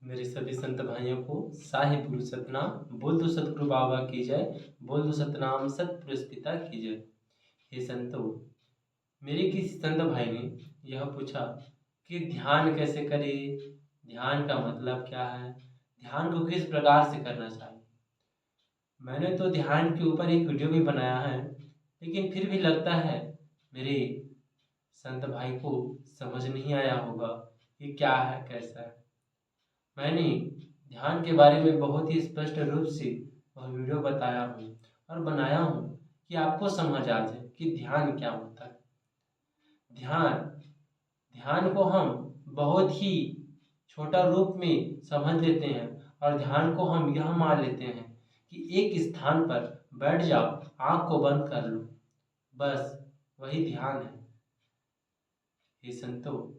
मेरे सभी संत भाइयों को साहिब गुरु सतनाम। बोल दो सतगुरु बाबा की जय। बोल दो सतनाम सतपुरुष पिता की जय। हे संतो, मेरे किसी संत भाई ने यह पूछा कि ध्यान कैसे करें, ध्यान का मतलब क्या है, ध्यान को किस प्रकार से करना चाहिए। मैंने तो ध्यान के ऊपर एक वीडियो भी बनाया है, लेकिन फिर भी लगता है मेरे संत भाई को समझ नहीं आया होगा कि क्या है कैसा है। मैंने ध्यान के बारे में बहुत ही स्पष्ट रूप से वह वीडियो बताया हूँ और बनाया हूँ कि आपको समझ आ जाए कि ध्यान क्या होता है। ध्यान ध्यान को हम बहुत ही छोटा रूप में समझ लेते हैं और ध्यान को हम यह मान लेते हैं कि एक स्थान पर बैठ जाओ, आंख को बंद कर लो, बस वही ध्यान है। हे संतो,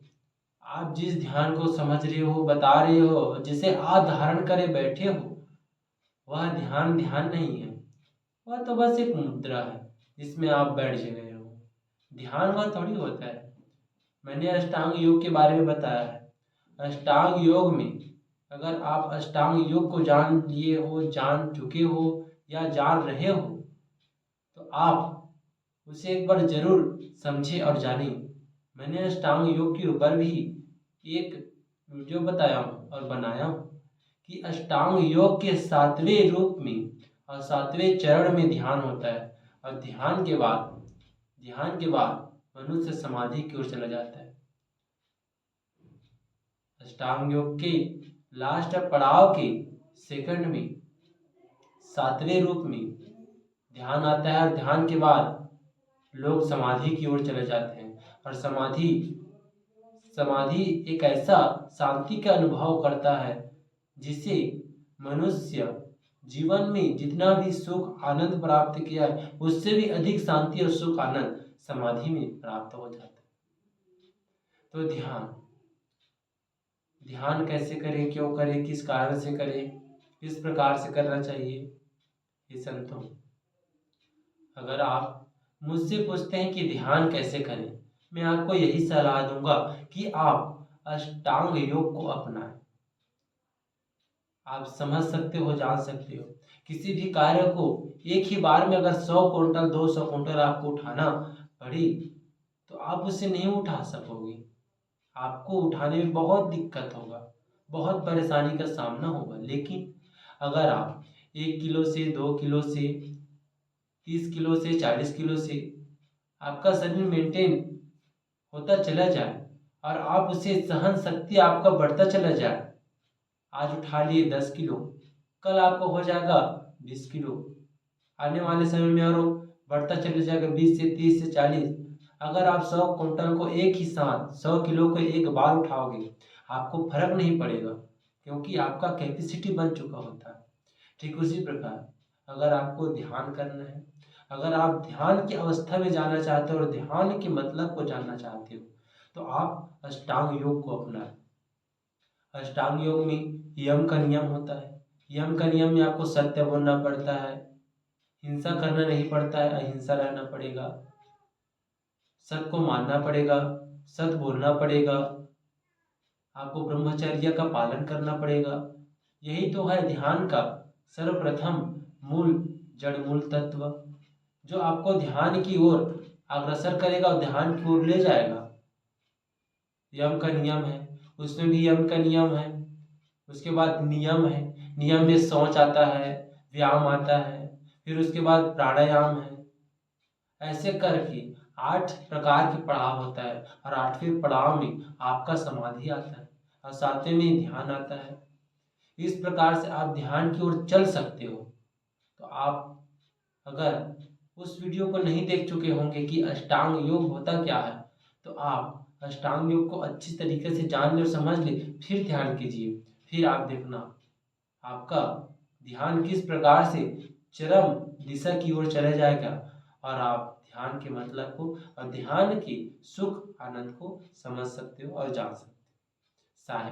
आप जिस ध्यान को समझ रहे हो, बता रहे हो, जिसे आप धारण करे बैठे हो, वह ध्यान ध्यान नहीं है। वह तो बस एक मुद्रा है जिसमें आप बैठ गए हो। ध्यान वह थोड़ी होता है। मैंने अष्टांग योग के बारे में बताया है। अष्टांग योग में अगर आप अष्टांग योग को जान लिए हो, जान चुके हो या जान रहे हो, तो आप उसे एक बार जरूर समझे और जाने। मैंने अष्टांग योग के ऊपर भी एक वीडियो बताया हूँ और बनाया हूँ कि अष्टांग योग के 7वें रूप में और 7वें चरण में ध्यान होता है। और ध्यान के बाद मनुष्य समाधि की ओर चला जाता है। अष्टांग योग के लास्ट पड़ाव के सेकंड में 7वें रूप में ध्यान आता है और ध्यान के बाद लोग समाधि की ओर चले जाते हैं। और समाधि एक ऐसा शांति का अनुभव करता है जिसे मनुष्य जीवन में जितना भी सुख आनंद प्राप्त किया है उससे भी अधिक शांति और सुख आनंद समाधि में प्राप्त हो जाता है। तो ध्यान कैसे करें, क्यों करें, किस कारण से करें, किस प्रकार से करना चाहिए। ये संतों, अगर आप मुझसे पूछते हैं कि ध्यान कैसे करें, मैं आपको यही सलाह दूंगा कि आप अष्टांग योग को अपनाएं। आप समझ सकते हो, जान सकते हो। किसी भी कार्य को एक ही बार में अगर 100 कुंटल 200 कुंटल आपको उठाना पड़े तो आप उसे नहीं उठा सकोगे। आपको उठाने में बहुत दिक्कत होगा, बहुत परेशानी का सामना होगा। लेकिन अगर आप 1 किलो से 2 किलो से 30 किलो से 40 किलो से आपका शरीर मेंटेन होता चला जाए और आप उसे सहन शक्ति आपका बढ़ता चला जाए, आज उठा लिए 10 किलो, कल आपको हो जाएगा 20 किलो, आने वाले समय में और बढ़ता चला जाएगा 20 से 30 से 40। अगर आप 100 कुंटल को एक ही साथ 100 किलो को एक बार उठाओगे आपको फर्क नहीं पड़ेगा, क्योंकि आपका कैपेसिटी बन चुका होता है। ठीक उसी प्रकार अगर आपको ध्यान करना है, अगर आप ध्यान की अवस्था में जाना चाहते हो और ध्यान के मतलब को जानना चाहते हो, तो आप अष्टांग योग को अपनाएं। अष्टांग योग में यम का नियम होता है। यम का नियम में आपको सत्य बोलना पड़ता है, हिंसा करना नहीं पड़ता है, अहिंसा रहना पड़ेगा, सत्य को मानना पड़ेगा, सत्य बोलना पड़ेगा, आपको ब्रह्मचर्य का पालन करना पड़ेगा। यही तो है ध्यान का सर्वप्रथम मूल जड़ मूल तत्व, जो आपको ध्यान की ओर अग्रसर करेगा और ध्यान की ओर ले जाएगा। यम का नियम है, उसमें भी यम का नियम है। उसके बाद नियम है, नियम में शौच आता है, व्यायाम आता है, फिर उसके बाद प्राणायाम है। ऐसे करके 8 प्रकार के पड़ाव होता है और 8वें पड़ाव में आपका समाधि आता है और 7वें में ध्यान आता है। इस प्रकार से आप ध्यान की ओर चल सकते हो। तो आप अगर उस वीडियो को नहीं देख चुके होंगे कि अष्टांग योग होता क्या है, तो आप अष्टांग योग को अच्छी तरीके से जान ले और समझ ले, फिर ध्यान कीजिए। फिर आप देखना आपका ध्यान किस प्रकार से चरम दिशा की ओर चला जाएगा और आप ध्यान के मतलब को और ध्यान के सुख आनंद को समझ सकते हो और जान सकते हो। साहिब।